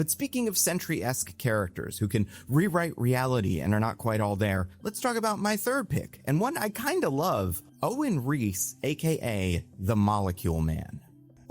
But speaking of Sentry-esque characters who can rewrite reality and are not quite all there, let's talk about my third pick, and one I kinda love, Owen Reese, aka the Molecule Man.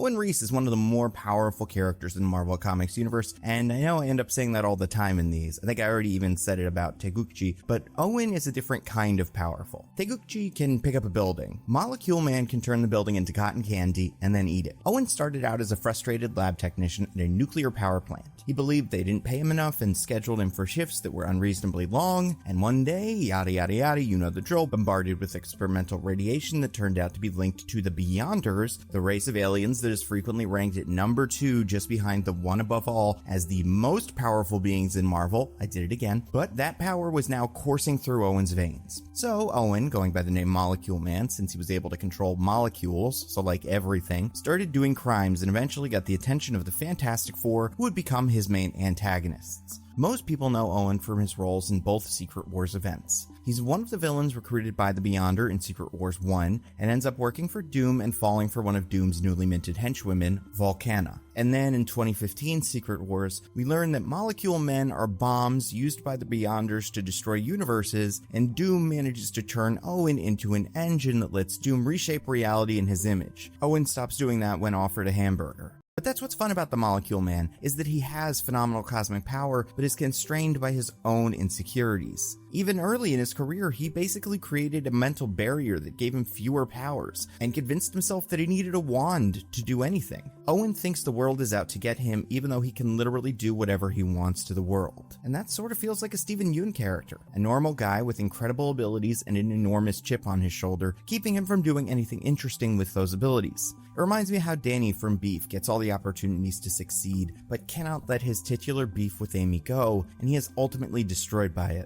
Owen Reese is one of the more powerful characters in the Marvel Comics universe, and I know I end up saying that all the time in these. I think I already even said it about Taegukji, but Owen is a different kind of powerful. Taegukji can pick up a building. Molecule Man can turn the building into cotton candy and then eat it. Owen started out as a frustrated lab technician at a nuclear power plant. He believed they didn't pay him enough and scheduled him for shifts that were unreasonably long, and one day, yada yada yada, you know the drill, bombarded with experimental radiation that turned out to be linked to the Beyonders, the race of aliens that is frequently ranked at number 2 just behind the one above all as the most powerful beings in Marvel. I did it again. But that power was now coursing through Owen's veins. So Owen, going by the name Molecule Man since he was able to control molecules, so like everything, started doing crimes and eventually got the attention of the Fantastic Four, who would become his main antagonists. Most people know Owen from his roles in both Secret Wars events. He's one of the villains recruited by the Beyonder in Secret Wars 1, and ends up working for Doom and falling for one of Doom's newly minted henchwomen, Volcana. And then in 2015 Secret Wars, we learn that Molecule Men are bombs used by the Beyonders to destroy universes, and Doom manages to turn Owen into an engine that lets Doom reshape reality in his image. Owen stops doing that when offered a hamburger. But that's what's fun about the Molecule Man, is that he has phenomenal cosmic power, but is constrained by his own insecurities. Even early in his career, he basically created a mental barrier that gave him fewer powers, and convinced himself that he needed a wand to do anything. Owen thinks the world is out to get him, even though he can literally do whatever he wants to the world. And that sort of feels like a Steven Yeun character, a normal guy with incredible abilities and an enormous chip on his shoulder, keeping him from doing anything interesting with those abilities. It reminds me how Danny from Beef gets all the opportunities to succeed, but cannot let his titular beef with Amy go, and he is ultimately destroyed by it.